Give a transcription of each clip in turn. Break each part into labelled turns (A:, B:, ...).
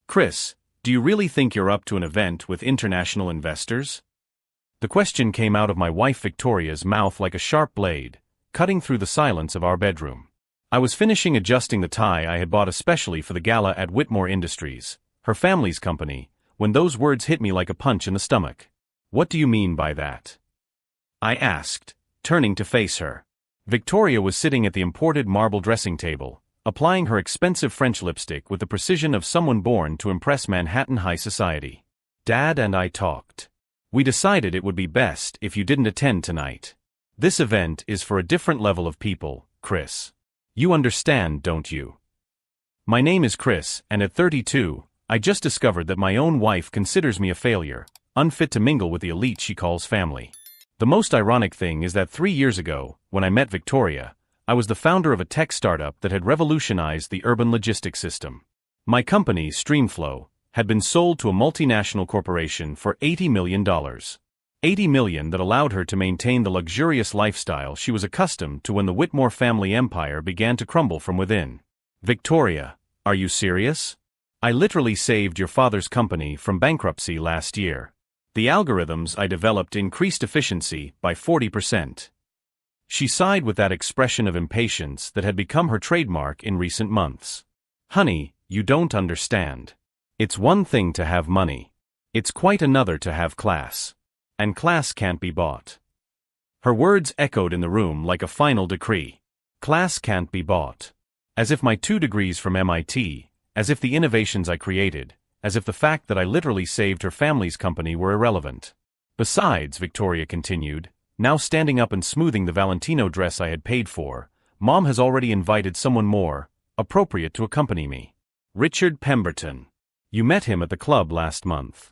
A: Chris, do you really think you're up to an event with international investors? The question came out of my wife Victoria's mouth like a sharp blade, cutting through the silence of our bedroom. I was finishing adjusting the tie I had bought especially for the gala at Whitmore Industries, her family's company, when those words hit me like a punch in the stomach. What do you mean by that? I asked, turning to face her. Victoria was sitting at the imported marble dressing table, applying her expensive French lipstick with the precision of someone born to impress Manhattan high society. Dad and I talked. We decided it would be best if you didn't attend tonight. This event is for a different level of people, Chris. You understand, don't you? My name is Chris, and at 32, I just discovered that my own wife considers me a failure, unfit to mingle with the elite she calls family. The most ironic thing is that 3 years ago, when I met Victoria, I was the founder of a tech startup that had revolutionized the urban logistics system. My company, Streamflow, had been sold to a multinational corporation for $80 million. $80 million that allowed her to maintain the luxurious lifestyle she was accustomed to when the Whitmore family empire began to crumble from within. Victoria, are you serious? I literally saved your father's company from bankruptcy last year. The algorithms I developed increased efficiency by 40%. She sighed with that expression of impatience that had become her trademark in recent months. Honey, you don't understand. It's one thing to have money. It's quite another to have class. And class can't be bought. Her words echoed in the room like a final decree. Class can't be bought. As if my 2 degrees from MIT, as if the innovations I created, as if the fact that I literally saved her family's company were irrelevant. Besides, Victoria continued, now standing up and smoothing the Valentino dress I had paid for, Mom has already invited someone more, appropriate to accompany me. Richard Pemberton. You met him at the club last month.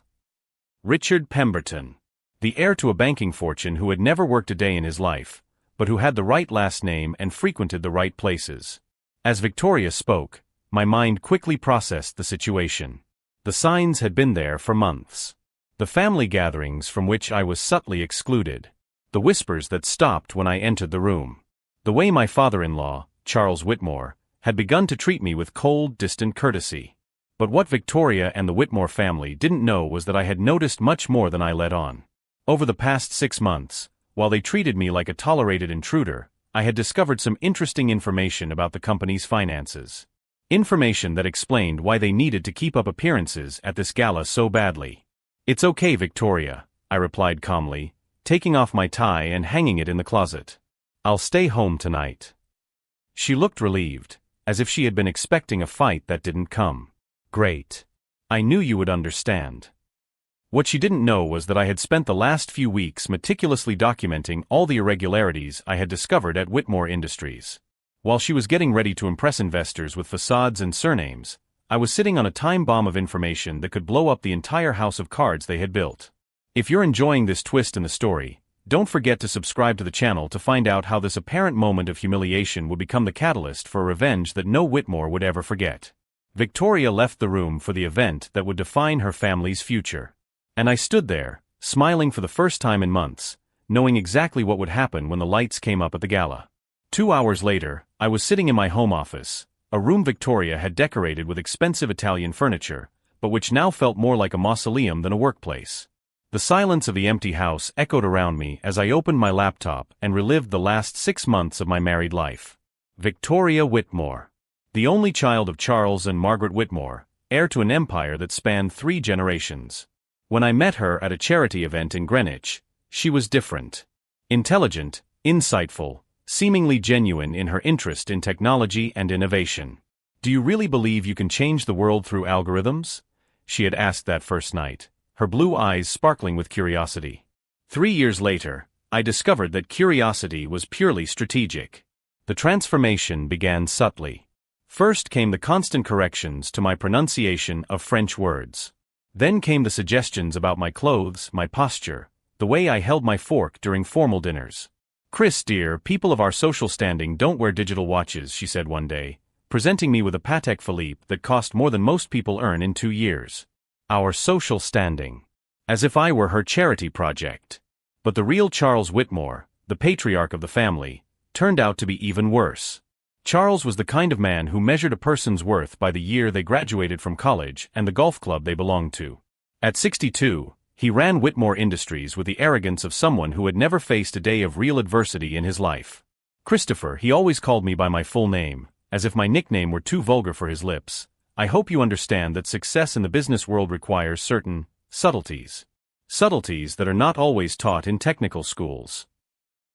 A: Richard Pemberton. The heir to a banking fortune who had never worked a day in his life, but who had the right last name and frequented the right places. As Victoria spoke, my mind quickly processed the situation. The signs had been there for months. The family gatherings from which I was subtly excluded. The whispers that stopped when I entered the room. The way my father-in-law, Charles Whitmore, had begun to treat me with cold, distant courtesy. But what Victoria and the Whitmore family didn't know was that I had noticed much more than I let on. Over the past 6 months, while they treated me like a tolerated intruder, I had discovered some interesting information about the company's finances. Information that explained why they needed to keep up appearances at this gala so badly. It's okay, Victoria, I replied calmly, taking off my tie and hanging it in the closet. I'll stay home tonight. She looked relieved, as if she had been expecting a fight that didn't come. Great. I knew you would understand. What she didn't know was that I had spent the last few weeks meticulously documenting all the irregularities I had discovered at Whitmore Industries. While she was getting ready to impress investors with facades and surnames, I was sitting on a time bomb of information that could blow up the entire house of cards they had built. If you're enjoying this twist in the story, don't forget to subscribe to the channel to find out how this apparent moment of humiliation would become the catalyst for a revenge that no Whitmore would ever forget. Victoria left the room for the event that would define her family's future. And I stood there, smiling for the first time in months, knowing exactly what would happen when the lights came up at the gala. 2 hours later, I was sitting in my home office, a room Victoria had decorated with expensive Italian furniture, but which now felt more like a mausoleum than a workplace. The silence of the empty house echoed around me as I opened my laptop and relived the last 6 months of my married life. Victoria Whitmore. The only child of Charles and Margaret Whitmore, heir to an empire that spanned 3 generations. When I met her at a charity event in Greenwich, she was different. Intelligent, insightful, seemingly genuine in her interest in technology and innovation. Do you really believe you can change the world through algorithms? She had asked that first night, her blue eyes sparkling with curiosity. 3 years later, I discovered that curiosity was purely strategic. The transformation began subtly. First came the constant corrections to my pronunciation of French words. Then came the suggestions about my clothes, my posture, the way I held my fork during formal dinners. Chris, dear, people of our social standing don't wear digital watches, she said one day, presenting me with a Patek Philippe that cost more than most people earn in 2 years. Our social standing. As if I were her charity project. But the real Charles Whitmore, the patriarch of the family, turned out to be even worse. Charles was the kind of man who measured a person's worth by the year they graduated from college and the golf club they belonged to. At 62, he ran Whitmore Industries with the arrogance of someone who had never faced a day of real adversity in his life. Christopher, he always called me by my full name, as if my nickname were too vulgar for his lips. I hope you understand that success in the business world requires certain subtleties. Subtleties that are not always taught in technical schools.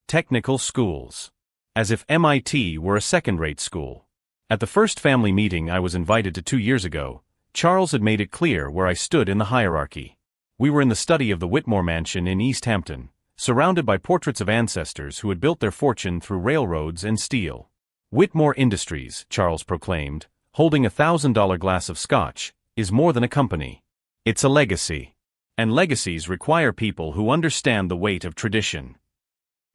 A: Technical schools. As if MIT were a second-rate school. At the first family meeting I was invited to 2 years ago, Charles had made it clear where I stood in the hierarchy. We were in the study of the Whitmore Mansion in East Hampton, surrounded by portraits of ancestors who had built their fortune through railroads and steel. Whitmore Industries, Charles proclaimed, holding $1,000 glass of scotch, is more than a company. It's a legacy. And legacies require people who understand the weight of tradition.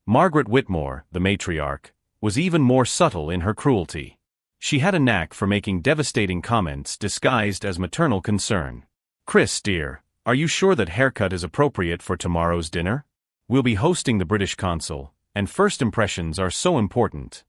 A: Margaret Whitmore, the matriarch, was even more subtle in her cruelty. She had a knack for making devastating comments disguised as maternal concern. "Chris, dear, are you sure that haircut is appropriate for tomorrow's dinner? We'll be hosting the British consul, and first impressions are so important."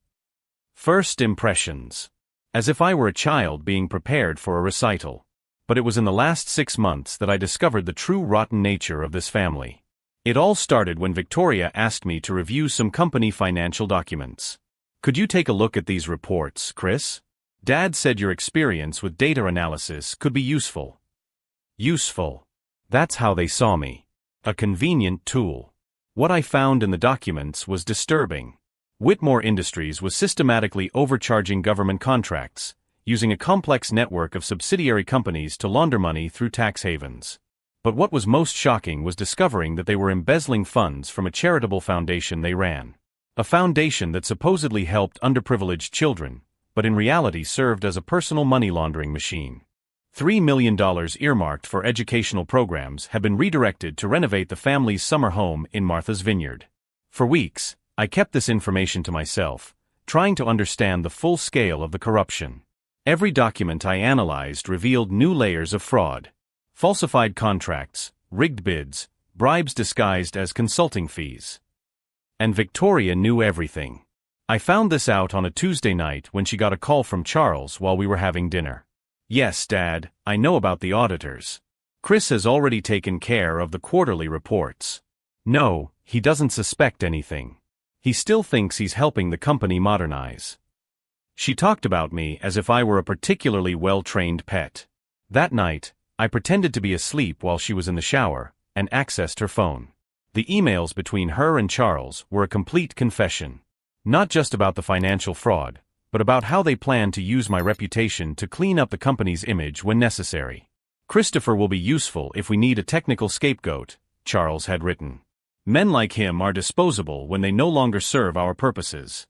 A: First impressions. As if I were a child being prepared for a recital. But it was in the last 6 months that I discovered the true rotten nature of this family. It all started when Victoria asked me to review some company financial documents. "Could you take a look at these reports, Chris? Dad said your experience with data analysis could be useful." Useful. That's how they saw me. A convenient tool. What I found in the documents was disturbing. Whitmore Industries was systematically overcharging government contracts, using a complex network of subsidiary companies to launder money through tax havens. But what was most shocking was discovering that they were embezzling funds from a charitable foundation they ran. A foundation that supposedly helped underprivileged children, but in reality served as a personal money laundering machine. $3 million earmarked for educational programs had been redirected to renovate the family's summer home in Martha's Vineyard. For weeks, I kept this information to myself, trying to understand the full scale of the corruption. Every document I analyzed revealed new layers of fraud. Falsified contracts, rigged bids, bribes disguised as consulting fees. And Victoria knew everything. I found this out on a Tuesday night when she got a call from Charles while we were having dinner. "Yes, Dad, I know about the auditors. Chris has already taken care of the quarterly reports." "No, he doesn't suspect anything. He still thinks he's helping the company modernize." She talked about me as if I were a particularly well-trained pet. That night, I pretended to be asleep while she was in the shower, and accessed her phone. The emails between her and Charles were a complete confession. Not just about the financial fraud, but about how they planned to use my reputation to clean up the company's image when necessary. "Christopher will be useful if we need a technical scapegoat," Charles had written. "Men like him are disposable when they no longer serve our purposes."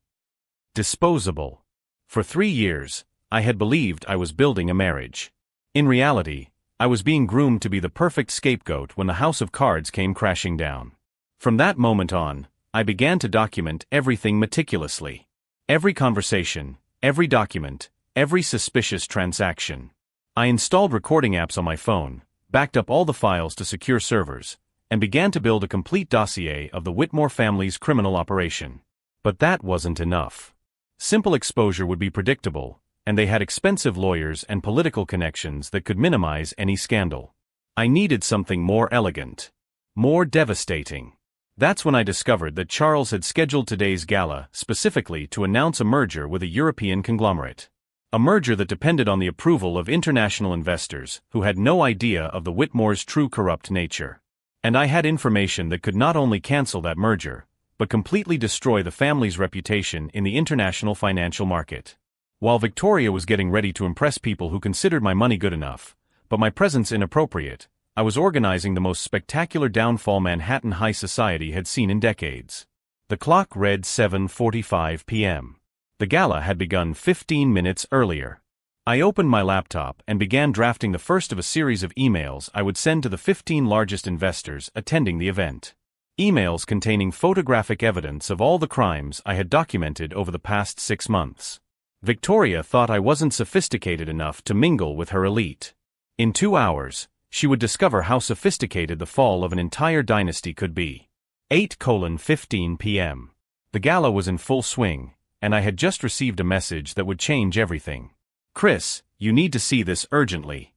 A: Disposable. For 3 years, I had believed I was building a marriage. In reality, I was being groomed to be the perfect scapegoat when the house of cards came crashing down. From that moment on, I began to document everything meticulously. Every conversation, every document, every suspicious transaction. I installed recording apps on my phone, backed up all the files to secure servers, and began to build a complete dossier of the Whitmore family's criminal operation. But that wasn't enough. Simple exposure would be predictable, and they had expensive lawyers and political connections that could minimize any scandal. I needed something more elegant. More devastating. That's when I discovered that Charles had scheduled today's gala specifically to announce a merger with a European conglomerate. A merger that depended on the approval of international investors who had no idea of the Whitmore's true corrupt nature. And I had information that could not only cancel that merger, but completely destroy the family's reputation in the international financial market. While Victoria was getting ready to impress people who considered my money good enough, but my presence inappropriate, I was organizing the most spectacular downfall Manhattan high society had seen in decades. The clock read 7:45 p.m. The gala had begun 15 minutes earlier. I opened my laptop and began drafting the first of a series of emails I would send to the 15 largest investors attending the event. Emails containing photographic evidence of all the crimes I had documented over the past 6 months. Victoria thought I wasn't sophisticated enough to mingle with her elite. In 2 hours, she would discover how sophisticated the fall of an entire dynasty could be. 8:15 p.m. The gala was in full swing, and I had just received a message that would change everything. "Chris, you need to see this urgently."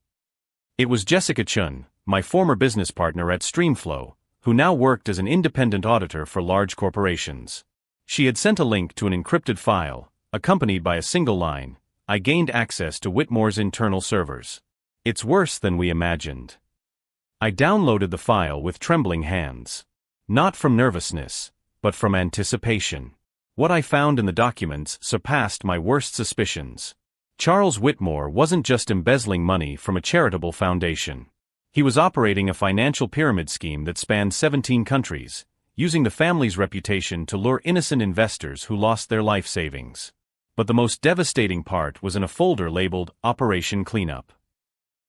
A: It was Jessica Chun, my former business partner at Streamflow, who now worked as an independent auditor for large corporations. She had sent a link to an encrypted file, accompanied by a single line: "I gained access to Whitmore's internal servers. It's worse than we imagined." I downloaded the file with trembling hands. Not from nervousness, but from anticipation. What I found in the documents surpassed my worst suspicions. Charles Whitmore wasn't just embezzling money from a charitable foundation. He was operating a financial pyramid scheme that spanned 17 countries, using the family's reputation to lure innocent investors who lost their life savings. But the most devastating part was in a folder labeled Operation Cleanup.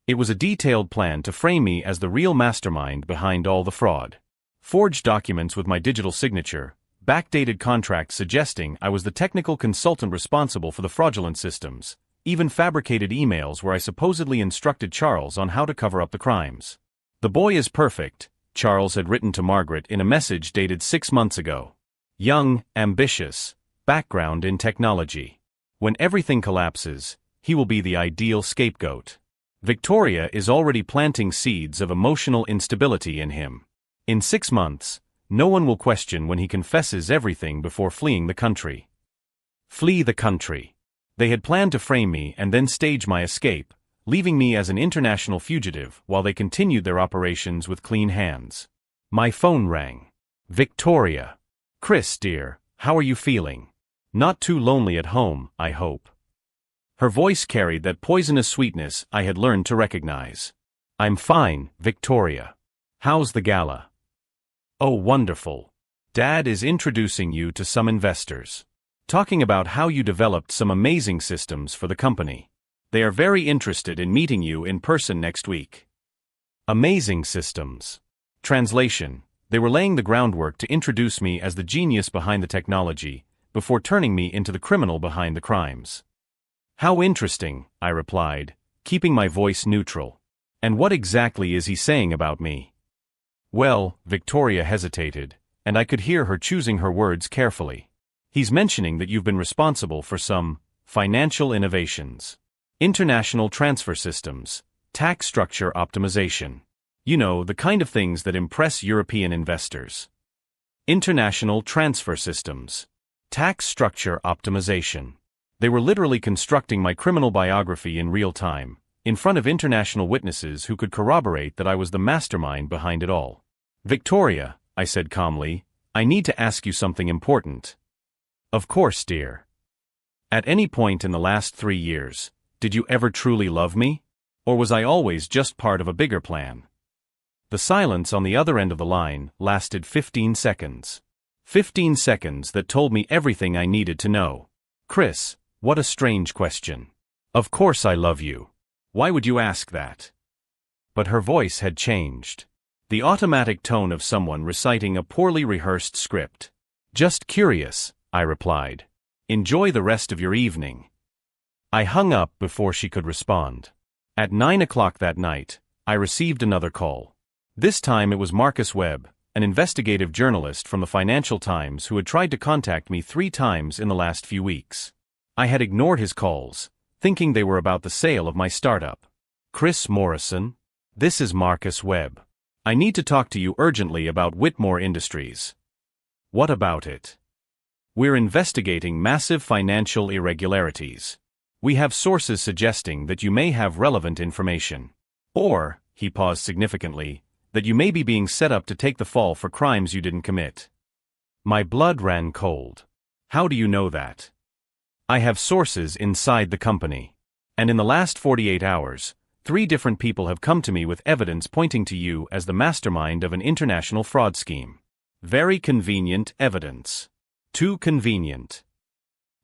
A: It was a detailed plan to frame me as the real mastermind behind all the fraud. Forged documents with my digital signature, backdated contracts suggesting I was the technical consultant responsible for the fraudulent systems, even fabricated emails where I supposedly instructed Charles on how to cover up the crimes. "The boy is perfect," Charles had written to Margaret in a message dated 6 months ago. "Young, ambitious, background in technology. When everything collapses, he will be the ideal scapegoat. Victoria is already planting seeds of emotional instability in him. In 6 months, no one will question when he confesses everything before fleeing the country." Flee the country. They had planned to frame me and then stage my escape, leaving me as an international fugitive while they continued their operations with clean hands. My phone rang. "Victoria. Chris, dear, how are you feeling? Not too lonely at home, I hope." Her voice carried that poisonous sweetness I had learned to recognize. "I'm fine, Victoria. How's the gala?" "Oh, wonderful. Dad is introducing you to some investors. Talking about how you developed some amazing systems for the company. They are very interested in meeting you in person next week." Amazing systems. Translation: they were laying the groundwork to introduce me as the genius behind the technology, before turning me into the criminal behind the crimes. "How interesting," I replied, keeping my voice neutral. "And what exactly is he saying about me?" "Well," Victoria hesitated, and I could hear her choosing her words carefully. "He's mentioning that you've been responsible for some financial innovations. International transfer systems, tax structure optimization. You know, the kind of things that impress European investors. International transfer systems, tax structure optimization." They were literally constructing my criminal biography in real time, in front of international witnesses who could corroborate that I was the mastermind behind it all. "Victoria," I said calmly, "I need to ask you something important." "Of course, dear." "At any point in the last 3 years, did you ever truly love me? Or was I always just part of a bigger plan?" The silence on the other end of the line lasted 15 seconds. 15 seconds that told me everything I needed to know. "Chris, what a strange question. Of course I love you. Why would you ask that?" But her voice had changed. The automatic tone of someone reciting a poorly rehearsed script. "Just curious," I replied. "Enjoy the rest of your evening." I hung up before she could respond. At 9 o'clock that night, I received another call. This time it was Marcus Webb, an investigative journalist from the Financial Times who had tried to contact me 3 times in the last few weeks. I had ignored his calls, thinking they were about the sale of my startup. "Chris Morrison? This is Marcus Webb. I need to talk to you urgently about Whitmore Industries." "What about it?" "We're investigating massive financial irregularities. We have sources suggesting that you may have relevant information. Or," he paused significantly, "that you may be being set up to take the fall for crimes you didn't commit." My blood ran cold. "How do you know that?" "I have sources inside the company. And in the last 48 hours, 3 different people have come to me with evidence pointing to you as the mastermind of an international fraud scheme. Very convenient evidence. Too convenient."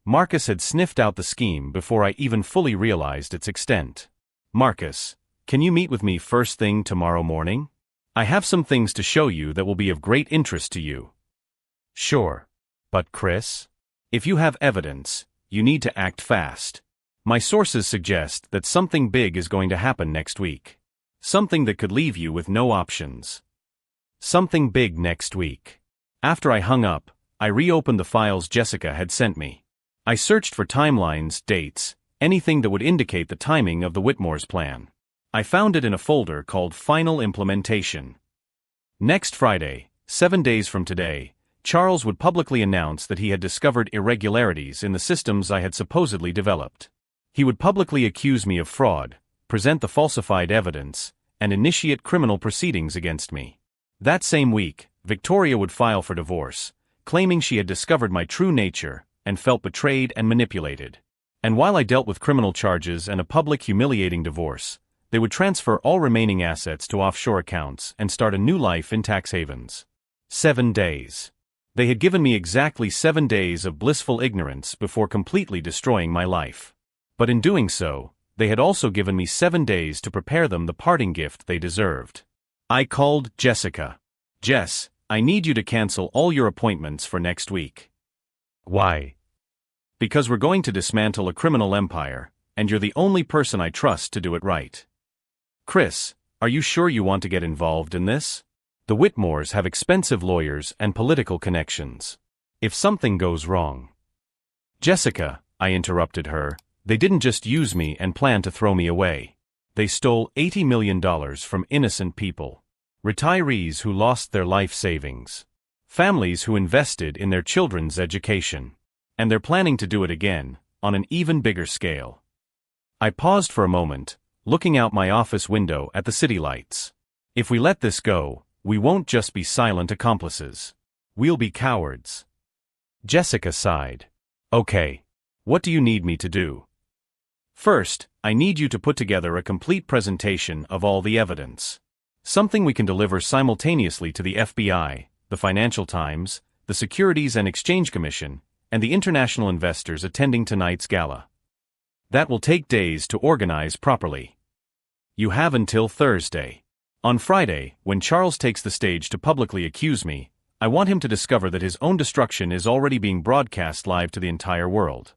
A: Marcus had sniffed out the scheme before I even fully realized its extent. "Marcus, can you meet with me first thing tomorrow morning? I have some things to show you that will be of great interest to you." "Sure. But Chris, if you have evidence, you need to act fast. My sources suggest that something big is going to happen next week. Something that could leave you with no options." Something big next week. After I hung up, I reopened the files Jessica had sent me. I searched for timelines, dates, anything that would indicate the timing of the Whitmore's plan. I found it in a folder called Final Implementation. Next Friday, 7 days from today, Charles would publicly announce that he had discovered irregularities in the systems I had supposedly developed. He would publicly accuse me of fraud, present the falsified evidence, and initiate criminal proceedings against me. That same week, Victoria would file for divorce, claiming she had discovered my true nature and felt betrayed and manipulated. And while I dealt with criminal charges and a public humiliating divorce, they would transfer all remaining assets to offshore accounts and start a new life in tax havens. 7 days. They had given me exactly 7 days of blissful ignorance before completely destroying my life. But in doing so, they had also given me 7 days to prepare them the parting gift they deserved. I called Jessica. Jess, I need you to cancel all your appointments for next week.
B: Why?
A: Because we're going to dismantle a criminal empire, and you're the only person I trust to do it right. Chris, are you sure you want to get involved in this? The Whitmores have expensive lawyers and political connections. If something goes wrong. Jessica, I interrupted her, they didn't just use me and plan to throw me away. They stole $80 million from innocent people. Retirees who lost their life savings. Families who invested in their children's education. And they're planning to do it again, on an even bigger scale. I paused for a moment, looking out my office window at the city lights. If we let this go, we won't just be silent accomplices. We'll be cowards. Jessica sighed. Okay. What do you need me to do? First, I need you to put together a complete presentation of all the evidence. Something we can deliver simultaneously to the FBI, the Financial Times, the Securities and Exchange Commission, and the international investors attending tonight's gala. That will take days to organize properly. You have until Thursday. On Friday, when Charles takes the stage to publicly accuse me, I want him to discover that his own destruction is already being broadcast live to the entire world.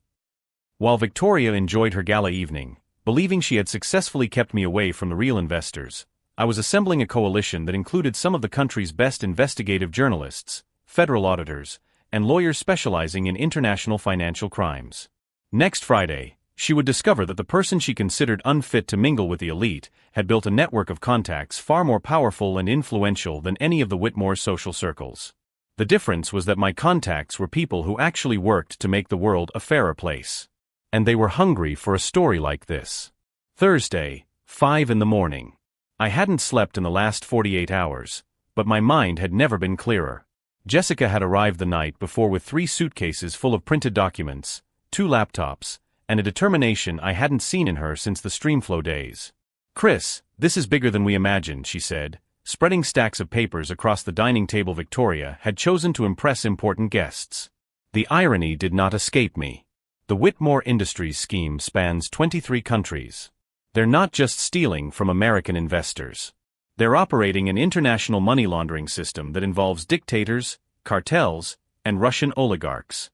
A: While Victoria enjoyed her gala evening, believing she had successfully kept me away from the real investors, I was assembling a coalition that included some of the country's best investigative journalists, federal auditors, and lawyers specializing in international financial crimes. Next Friday, she would discover that the person she considered unfit to mingle with the elite had built a network of contacts far more powerful and influential than any of the Whitmore social circles. The difference was that my contacts were people who actually worked to make the world a fairer place. And they were hungry for a story like this. Thursday, 5 in the morning. I hadn't slept in the last 48 hours, but my mind had never been clearer. Jessica had arrived the night before with 3 suitcases full of printed documents, 2 laptops, and a determination I hadn't seen in her since the Streamflow days. Chris, this is bigger than we imagined, she said, spreading stacks of papers across the dining table. Victoria had chosen to impress important guests. The irony did not escape me. The Whitmore Industries scheme spans 23 countries. They're not just stealing from American investors. They're operating an international money laundering system that involves dictators, cartels, and Russian oligarchs.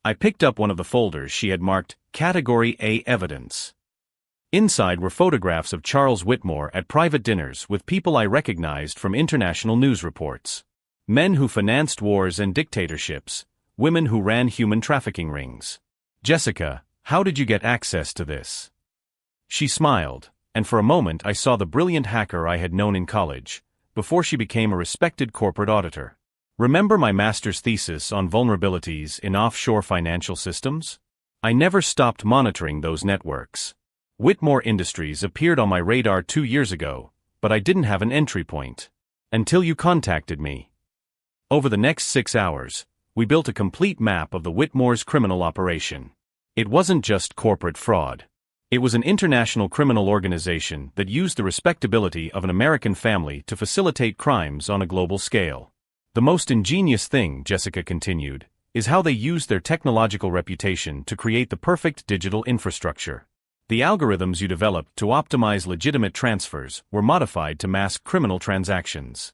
A: I picked up one of the folders she had marked Category A Evidence. Inside were photographs of Charles Whitmore at private dinners with people I recognized from international news reports. Men who financed wars and dictatorships, women who ran human trafficking rings. Jessica, how did you get access to this? She smiled, and for a moment I saw the brilliant hacker I had known in college, before she became a respected corporate auditor. Remember my master's thesis on vulnerabilities in offshore financial systems? I never stopped monitoring those networks. Whitmore Industries appeared on my radar 2 years ago, but I didn't have an entry point. Until you contacted me. Over the next 6 hours, we built a complete map of the Whitmore's criminal operation. It wasn't just corporate fraud. It was an international criminal organization that used the respectability of an American family to facilitate crimes on a global scale. The most ingenious thing, Jessica continued, is how they used their technological reputation to create the perfect digital infrastructure. The algorithms you developed to optimize legitimate transfers were modified to mask criminal transactions.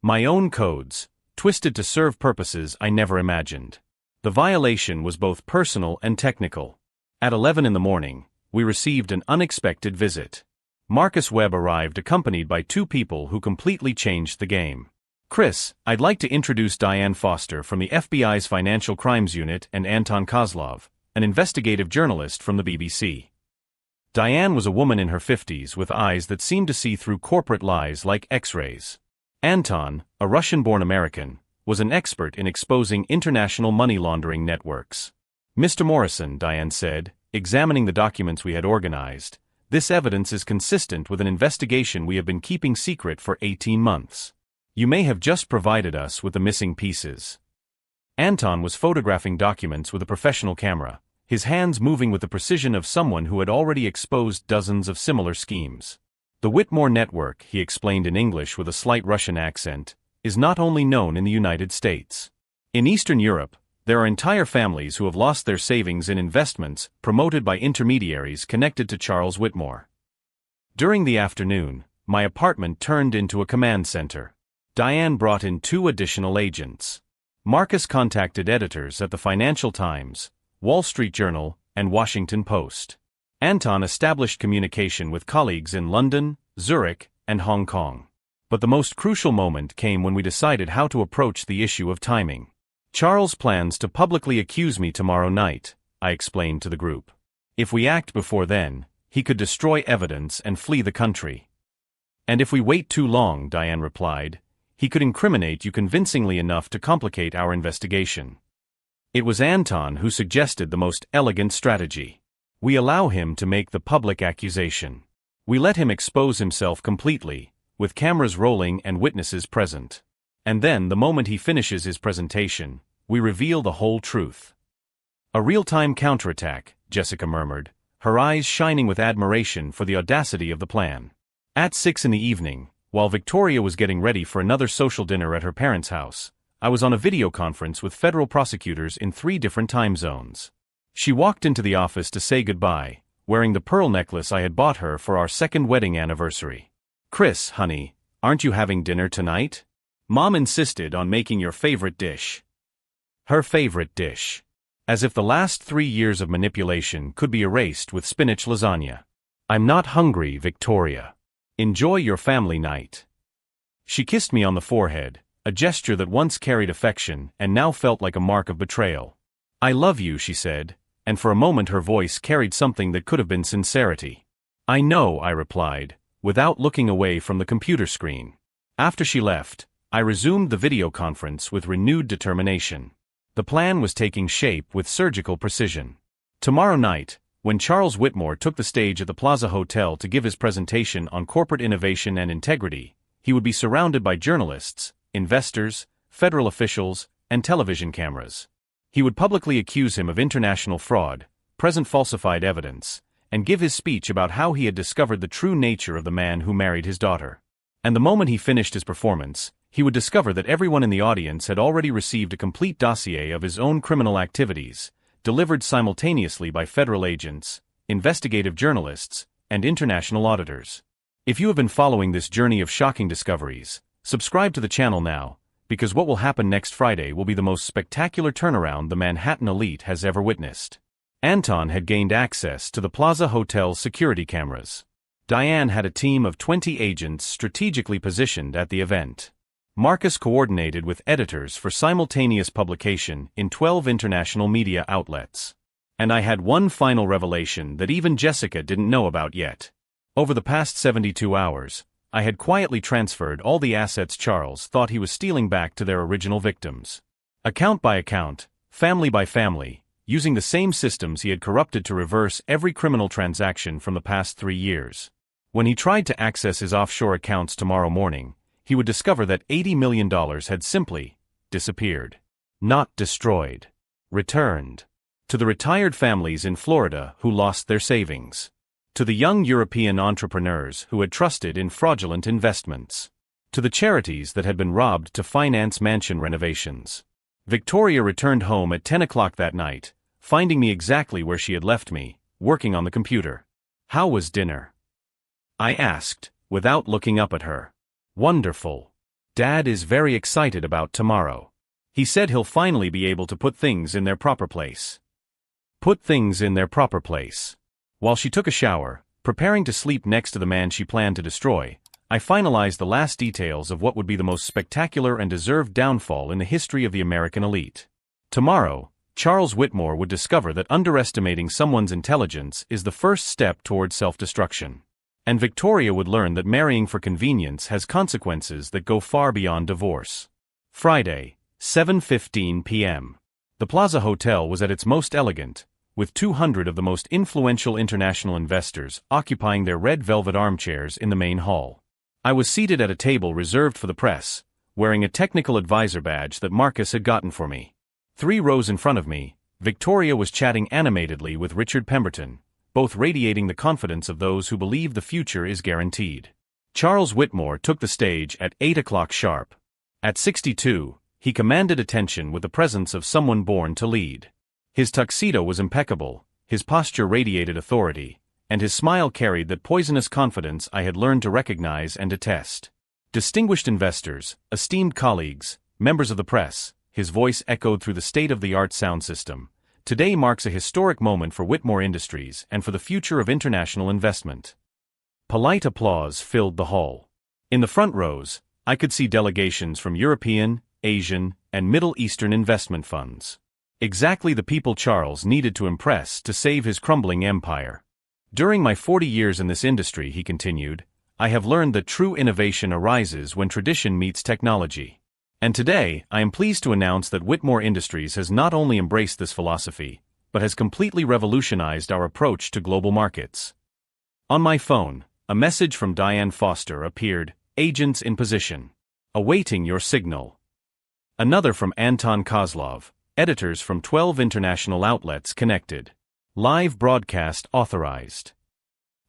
A: My own codes, twisted to serve purposes I never imagined. The violation was both personal and technical. At 11 in the morning, we received an unexpected visit. Marcus Webb arrived accompanied by 2 people who completely changed the game. Chris, I'd like to introduce Diane Foster from the FBI's Financial Crimes Unit and Anton Kozlov, an investigative journalist from the BBC. Diane was a woman in her 50s with eyes that seemed to see through corporate lies like X-rays. Anton, a Russian-born American, was an expert in exposing international money laundering networks. "Mr. Morrison," Diane said, examining the documents we had organized, "this evidence is consistent with an investigation we have been keeping secret for 18 months. You may have just provided us with the missing pieces." Anton was photographing documents with a professional camera, his hands moving with the precision of someone who had already exposed dozens of similar schemes. "The Whitmore Network," he explained in English with a slight Russian accent, "is not only known in the United States. In Eastern Europe, there are entire families who have lost their savings in investments promoted by intermediaries connected to Charles Whitmore." During the afternoon, my apartment turned into a command center. Diane brought in 2 additional agents. Marcus contacted editors at the Financial Times, Wall Street Journal, and Washington Post. Anton established communication with colleagues in London, Zurich, and Hong Kong. But the most crucial moment came when we decided how to approach the issue of timing. "Charles plans to publicly accuse me tomorrow night," I explained to the group. "If we act before then, he could destroy evidence and flee the country." "And if we wait too long," Diane replied, "he could incriminate you convincingly enough to complicate our investigation." It was Anton who suggested the most elegant strategy. We allow him to make the public accusation. We let him expose himself completely, with cameras rolling and witnesses present. And then, the moment he finishes his presentation, we reveal the whole truth. "A real-time counterattack," Jessica murmured, her eyes shining with admiration for the audacity of the plan. At 6 p.m, while Victoria was getting ready for another social dinner at her parents' house, I was on a video conference with federal prosecutors in 3 different time zones. She walked into the office to say goodbye, wearing the pearl necklace I had bought her for our 2nd wedding anniversary. "Chris, honey, aren't you having dinner tonight? Mom insisted on making your favorite dish." Her favorite dish. As if the last 3 years of manipulation could be erased with spinach lasagna. "I'm not hungry, Victoria. Enjoy your family night." She kissed me on the forehead, a gesture that once carried affection and now felt like a mark of betrayal. "I love you," she said, and for a moment her voice carried something that could have been sincerity. "I know," I replied, without looking away from the computer screen. After she left, I resumed the video conference with renewed determination. The plan was taking shape with surgical precision. Tomorrow night, when Charles Whitmore took the stage at the Plaza Hotel to give his presentation on corporate innovation and integrity, he would be surrounded by journalists, investors, federal officials, and television cameras. He would publicly accuse him of international fraud, present falsified evidence, and give his speech about how he had discovered the true nature of the man who married his daughter. And the moment he finished his performance, he would discover that everyone in the audience had already received a complete dossier of his own criminal activities, delivered simultaneously by federal agents, investigative journalists, and international auditors. If you have been following this journey of shocking discoveries, subscribe to the channel now, because what will happen next Friday will be the most spectacular turnaround the Manhattan elite has ever witnessed. Anton had gained access to the Plaza Hotel's security cameras. Diane had a team of 20 agents strategically positioned at the event. Marcus coordinated with editors for simultaneous publication in 12 international media outlets. And I had one final revelation that even Jessica didn't know about yet. Over the past 72 hours, I had quietly transferred all the assets Charles thought he was stealing back to their original victims. Account by account, family by family, using the same systems he had corrupted to reverse every criminal transaction from the past 3 years. When he tried to access his offshore accounts tomorrow morning, he would discover that $80 million had simply disappeared. Not destroyed. Returned. To the retired families in Florida who lost their savings. To the young European entrepreneurs who had trusted in fraudulent investments. To the charities that had been robbed to finance mansion renovations. Victoria returned home at 10 o'clock that night, finding me exactly where she had left me, working on the computer. "How was dinner?" I asked, without looking up at her. "Wonderful. Dad is very excited about tomorrow. He said he'll finally be able to put things in their proper place." Put things in their proper place. While she took a shower, preparing to sleep next to the man she planned to destroy, I finalized the last details of what would be the most spectacular and deserved downfall in the history of the American elite. Tomorrow, Charles Whitmore would discover that underestimating someone's intelligence is the first step toward self-destruction. And Victoria would learn that marrying for convenience has consequences that go far beyond divorce. Friday, 7:15 p.m. The Plaza Hotel was at its most elegant, with 200 of the most influential international investors occupying their red velvet armchairs in the main hall. I was seated at a table reserved for the press, wearing a technical advisor badge that Marcus had gotten for me. 3 rows in front of me, Victoria was chatting animatedly with Richard Pemberton, both radiating the confidence of those who believe the future is guaranteed. Charles Whitmore took the stage at 8 o'clock sharp. At 62, he commanded attention with the presence of someone born to lead. His tuxedo was impeccable, his posture radiated authority, and his smile carried that poisonous confidence I had learned to recognize and detest. Distinguished investors, esteemed colleagues, members of the press, his voice echoed through the state-of-the-art sound system. Today marks a historic moment for Whitmore Industries and for the future of international investment. Polite applause filled the hall. In the front rows, I could see delegations from European, Asian, and Middle Eastern investment funds. Exactly the people Charles needed to impress to save his crumbling empire. During my 40 years in this industry, he continued, I have learned that true innovation arises when tradition meets technology. And today, I am pleased to announce that Whitmore Industries has not only embraced this philosophy, but has completely revolutionized our approach to global markets. On my phone, a message from Diane Foster appeared, agents in position. Awaiting your signal. Another from Anton Kozlov, editors from 12 international outlets connected. Live broadcast authorized.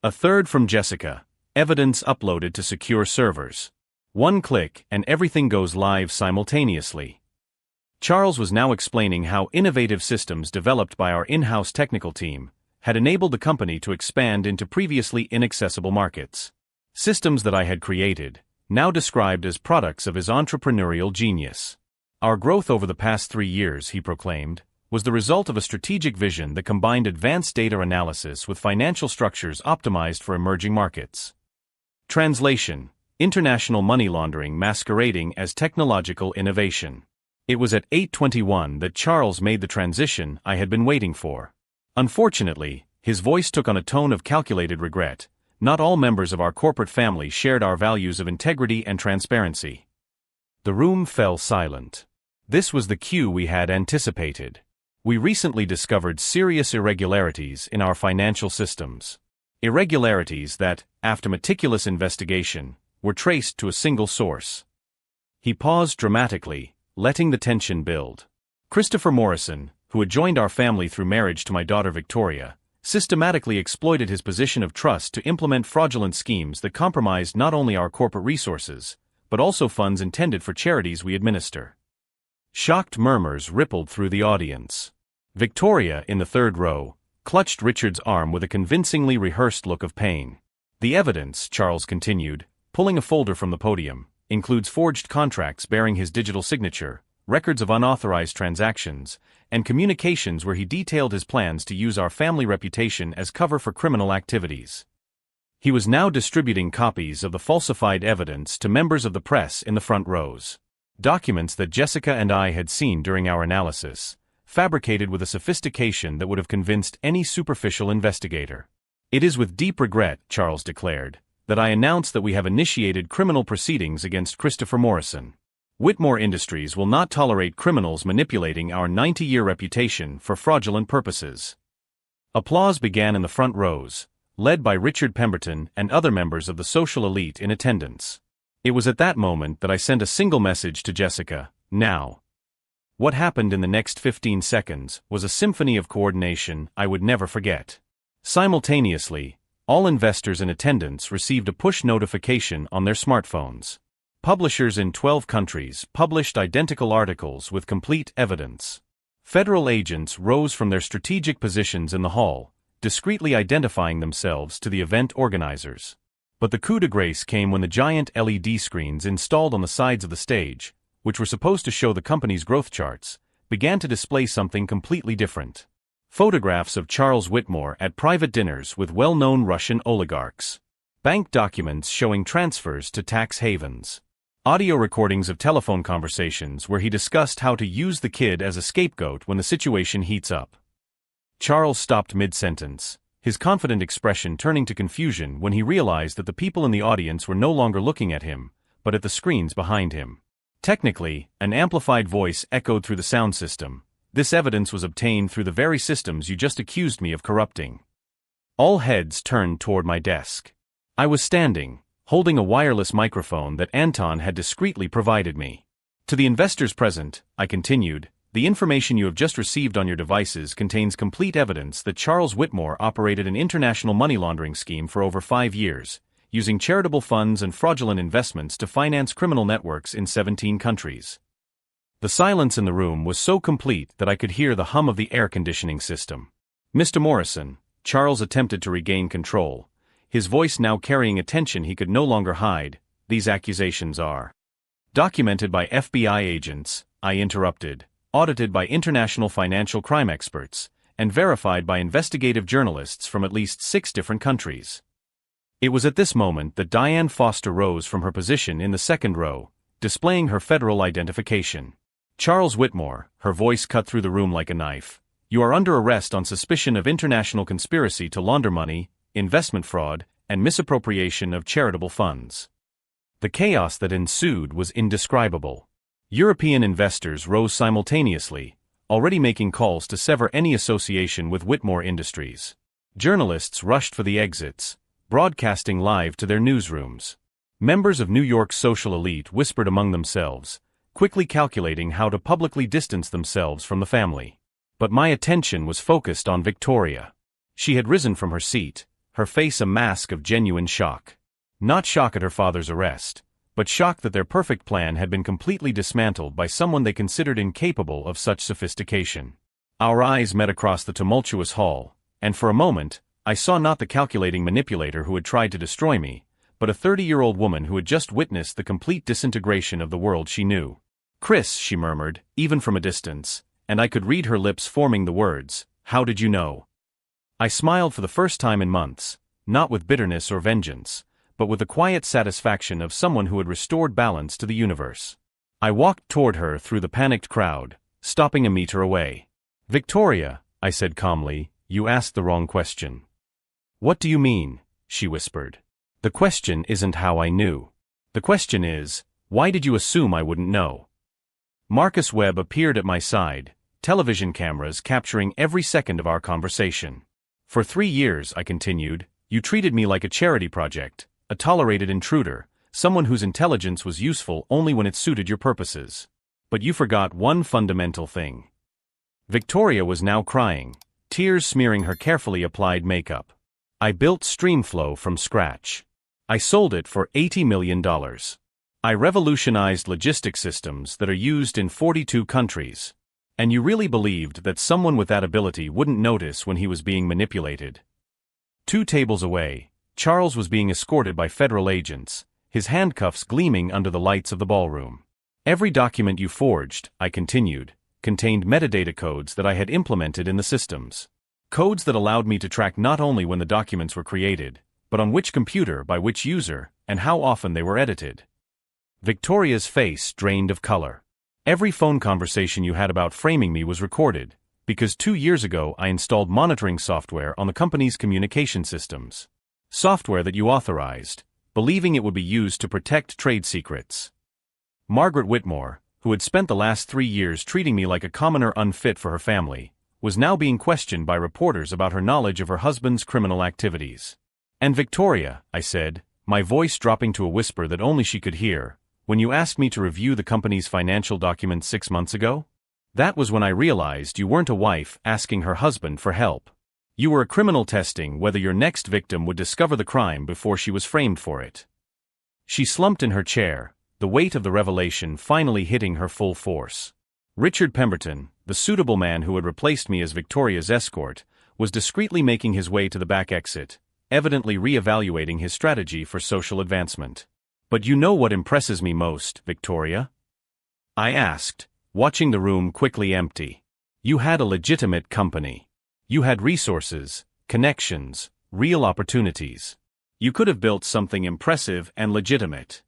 A: A third from Jessica, evidence uploaded to secure servers. 1 click and everything goes live simultaneously. Charles was now explaining how innovative systems developed by our in-house technical team had enabled the company to expand into previously inaccessible markets. Systems that I had created, now described as products of his entrepreneurial genius. Our growth over the past 3 years, he proclaimed, was the result of a strategic vision that combined advanced data analysis with financial structures optimized for emerging markets. Translation: international money laundering masquerading as technological innovation. It was at 8:21 that Charles made the transition I had been waiting for. Unfortunately, his voice took on a tone of calculated regret. Not all members of our corporate family shared our values of integrity and transparency. The room fell silent. This was the cue we had anticipated. We recently discovered serious irregularities in our financial systems. Irregularities that, after meticulous investigation, were traced to a single source. He paused dramatically, letting the tension build. Christopher Morrison, who had joined our family through marriage to my daughter Victoria, systematically exploited his position of trust to implement fraudulent schemes that compromised not only our corporate resources, but also funds intended for charities we administer. Shocked murmurs rippled through the audience. Victoria, in the third row, clutched Richard's arm with a convincingly rehearsed look of pain. The evidence, Charles continued, pulling a folder from the podium, includes forged contracts bearing his digital signature, records of unauthorized transactions, and communications where he detailed his plans to use our family reputation as cover for criminal activities. He was now distributing copies of the falsified evidence to members of the press in the front rows. Documents that Jessica and I had seen during our analysis, fabricated with a sophistication that would have convinced any superficial investigator. It is with deep regret, Charles declared, that I announce that we have initiated criminal proceedings against Christopher Morrison. Whitmore Industries will not tolerate criminals manipulating our 90-year reputation for fraudulent purposes. Applause began in the front rows, led by Richard Pemberton and other members of the social elite in attendance. It was at that moment that I sent a single message to Jessica, now. What happened in the next 15 seconds was a symphony of coordination I would never forget. Simultaneously, all investors in attendance received a push notification on their smartphones. Publishers in 12 countries published identical articles with complete evidence. Federal agents rose from their strategic positions in the hall, discreetly identifying themselves to the event organizers. But the coup de grace came when the giant LED screens installed on the sides of the stage, which were supposed to show the company's growth charts, began to display something completely different. Photographs of Charles Whitmore at private dinners with well-known Russian oligarchs. bank documents showing transfers to tax havens, audio recordings of telephone conversations where he discussed how to use the kid as a scapegoat when the situation heats up. Charles stopped mid-sentence, his confident expression turning to confusion when he realized that the people in the audience were no longer looking at him, but at the screens behind him. Technically, an amplified voice echoed through the sound system. This evidence was obtained through the very systems you just accused me of corrupting. All heads turned toward my desk. I was standing, holding a wireless microphone that Anton had discreetly provided me. To the investors present, I continued, the information you have just received on your devices contains complete evidence that Charles Whitmore operated an international money laundering scheme for over 5 years, using charitable funds and fraudulent investments to finance criminal networks in 17 countries. The silence in the room was so complete that I could hear the hum of the air conditioning system. Mr. Morrison, Charles attempted to regain control, his voice now carrying a tension he could no longer hide. These accusations are documented by FBI agents, I interrupted, audited by international financial crime experts, and verified by investigative journalists from at least 6 different countries. It was at this moment that Diane Foster rose from her position in the second row, displaying her federal identification. Charles Whitmore, her voice cut through the room like a knife, you are under arrest on suspicion of international conspiracy to launder money, investment fraud, and misappropriation of charitable funds. The chaos that ensued was indescribable. European investors rose simultaneously, already making calls to sever any association with Whitmore Industries. Journalists rushed for the exits, broadcasting live to their newsrooms. Members of New York's social elite whispered among themselves, quickly calculating how to publicly distance themselves from the family. But my attention was focused on Victoria. She had risen from her seat, her face a mask of genuine shock. Not shock at her father's arrest, but shock that their perfect plan had been completely dismantled by someone they considered incapable of such sophistication. Our eyes met across the tumultuous hall, and for a moment, I saw not the calculating manipulator who had tried to destroy me, but a 30-year-old woman who had just witnessed the complete disintegration of the world she knew. Chris, she murmured, even from a distance, and I could read her lips forming the words, how did you know? I smiled for the first time in months, not with bitterness or vengeance, but with the quiet satisfaction of someone who had restored balance to the universe. I walked toward her through the panicked crowd, stopping a meter away. Victoria, I said calmly, you asked the wrong question. What do you mean? She whispered. The question isn't how I knew. The question is, why did you assume I wouldn't know? Marcus Webb appeared at my side, television cameras capturing every second of our conversation. For 3 years, I continued, you treated me like a charity project, a tolerated intruder, someone whose intelligence was useful only when it suited your purposes. But you forgot one fundamental thing. Victoria was now crying, tears smearing her carefully applied makeup. I built StreamFlow from scratch. I sold it for $80 million. I revolutionized logistics systems that are used in 42 countries. And you really believed that someone with that ability wouldn't notice when he was being manipulated? 2 tables away, Charles was being escorted by federal agents, his handcuffs gleaming under the lights of the ballroom. Every document you forged, I continued, contained metadata codes that I had implemented in the systems. Codes that allowed me to track not only when the documents were created, but on which computer by which user, and how often they were edited. Victoria's face drained of color. Every phone conversation you had about framing me was recorded, because 2 years ago I installed monitoring software on the company's communication systems. Software that you authorized, believing it would be used to protect trade secrets. Margaret Whitmore, who had spent the last 3 years treating me like a commoner unfit for her family, was now being questioned by reporters about her knowledge of her husband's criminal activities. And Victoria, I said, my voice dropping to a whisper that only she could hear, when you asked me to review the company's financial documents 6 months ago? That was when I realized you weren't a wife asking her husband for help. You were a criminal testing whether your next victim would discover the crime before she was framed for it. She slumped in her chair, the weight of the revelation finally hitting her full force. Richard Pemberton, the suitable man who had replaced me as Victoria's escort, was discreetly making his way to the back exit, evidently re-evaluating his strategy for social advancement. But you know what impresses me most, Victoria? I asked, watching the room quickly empty. You had a legitimate company. You had resources, connections, real opportunities. You could have built something impressive and legitimate.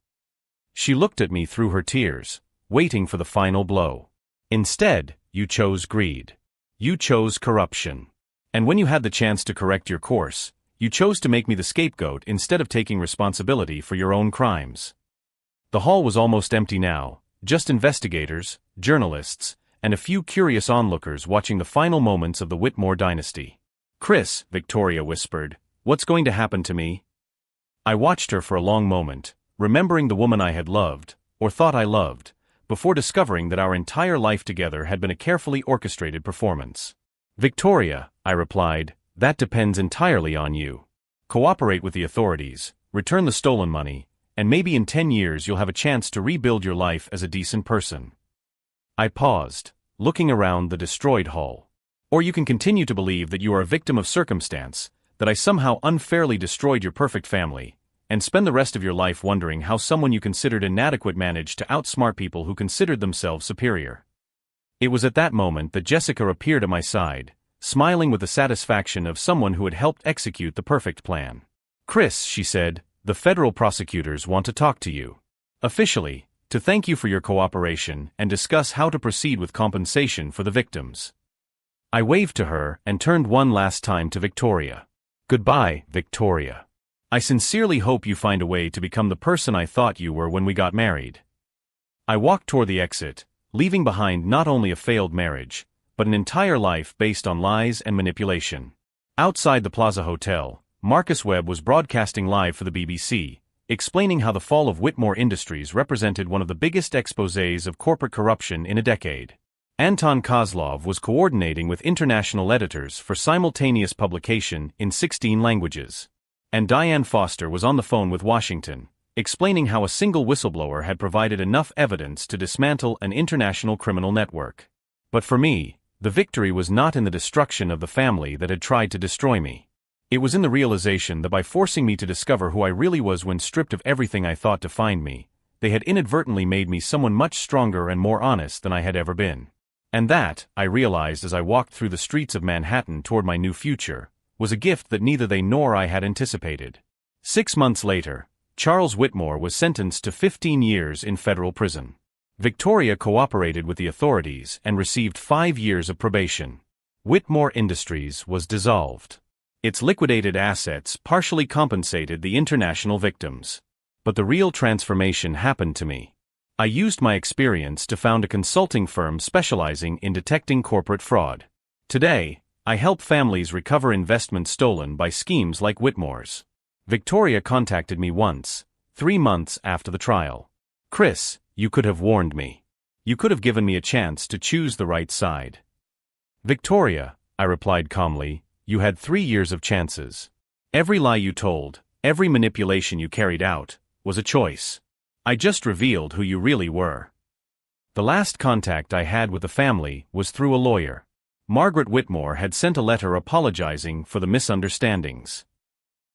A: She looked at me through her tears, waiting for the final blow. Instead, you chose greed. You chose corruption. And when you had the chance to correct your course, you chose to make me the scapegoat instead of taking responsibility for your own crimes. The hall was almost empty now, just investigators, journalists, and a few curious onlookers watching the final moments of the Whitmore dynasty. "Chris," Victoria whispered, "what's going to happen to me?" I watched her for a long moment, remembering the woman I had loved, or thought I loved, before discovering that our entire life together had been a carefully orchestrated performance. "Victoria," I replied, "that depends entirely on you. Cooperate with the authorities, return the stolen money, and maybe in 10 years you'll have a chance to rebuild your life as a decent person." I paused, looking around the destroyed hall. "Or you can continue to believe that you are a victim of circumstance, that I somehow unfairly destroyed your perfect family, and spend the rest of your life wondering how someone you considered inadequate managed to outsmart people who considered themselves superior." It was at that moment that Jessica appeared at my side, smiling with the satisfaction of someone who had helped execute the perfect plan. "Chris," she said, "the federal prosecutors want to talk to you. Officially, to thank you for your cooperation and discuss how to proceed with compensation for the victims." I waved to her and turned one last time to Victoria. "Goodbye, Victoria. I sincerely hope you find a way to become the person I thought you were when we got married." I walked toward the exit, leaving behind not only a failed marriage, but an entire life based on lies and manipulation. Outside the Plaza Hotel, Marcus Webb was broadcasting live for the BBC, explaining how the fall of Whitmore Industries represented one of the biggest exposés of corporate corruption in a decade. Anton Kozlov was coordinating with international editors for simultaneous publication in 16 languages. And Diane Foster was on the phone with Washington, explaining how a single whistleblower had provided enough evidence to dismantle an international criminal network. But for me, the victory was not in the destruction of the family that had tried to destroy me. It was in the realization that by forcing me to discover who I really was when stripped of everything I thought defined me, they had inadvertently made me someone much stronger and more honest than I had ever been. And that, I realized as I walked through the streets of Manhattan toward my new future, was a gift that neither they nor I had anticipated. 6 months later, Charles Whitmore was sentenced to 15 years in federal prison. Victoria cooperated with the authorities and received 5 years of probation. Whitmore Industries was dissolved. Its liquidated assets partially compensated the international victims. But the real transformation happened to me. I used my experience to found a consulting firm specializing in detecting corporate fraud. Today, I help families recover investments stolen by schemes like Whitmore's. Victoria contacted me once, 3 months after the trial. "Chris, you could have warned me. You could have given me a chance to choose the right side." "Victoria," I replied calmly, "you had 3 years of chances. Every lie you told, every manipulation you carried out, was a choice. I just revealed who you really were." The last contact I had with the family was through a lawyer. Margaret Whitmore had sent a letter apologizing for the misunderstandings.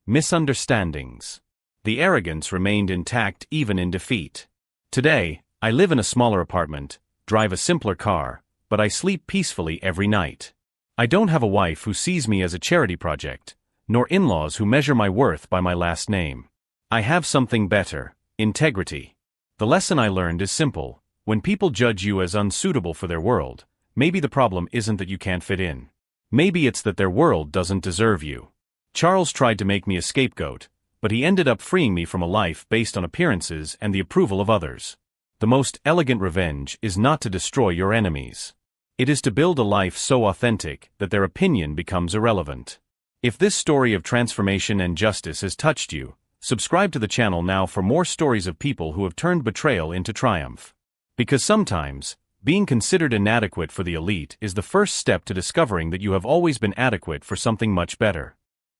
A: Misunderstandings. The arrogance remained intact even in defeat. Today, I live in a smaller apartment, drive a simpler car, but I sleep peacefully every night. I don't have a wife who sees me as a charity project, nor in-laws who measure my worth by my last name. I have something better: integrity. The lesson I learned is simple: when people judge you as unsuitable for their world, maybe the problem isn't that you can't fit in. Maybe it's that their world doesn't deserve you. Charles tried to make me a scapegoat, but he ended up freeing me from a life based on appearances and the approval of others. The most elegant revenge is not to destroy your enemies. It is to build a life so authentic that their opinion becomes irrelevant. If this story of transformation and justice has touched you, subscribe to the channel now for more stories of people who have turned betrayal into triumph. Because sometimes, being considered inadequate for the elite is the first step to discovering that you have always been adequate for something much better.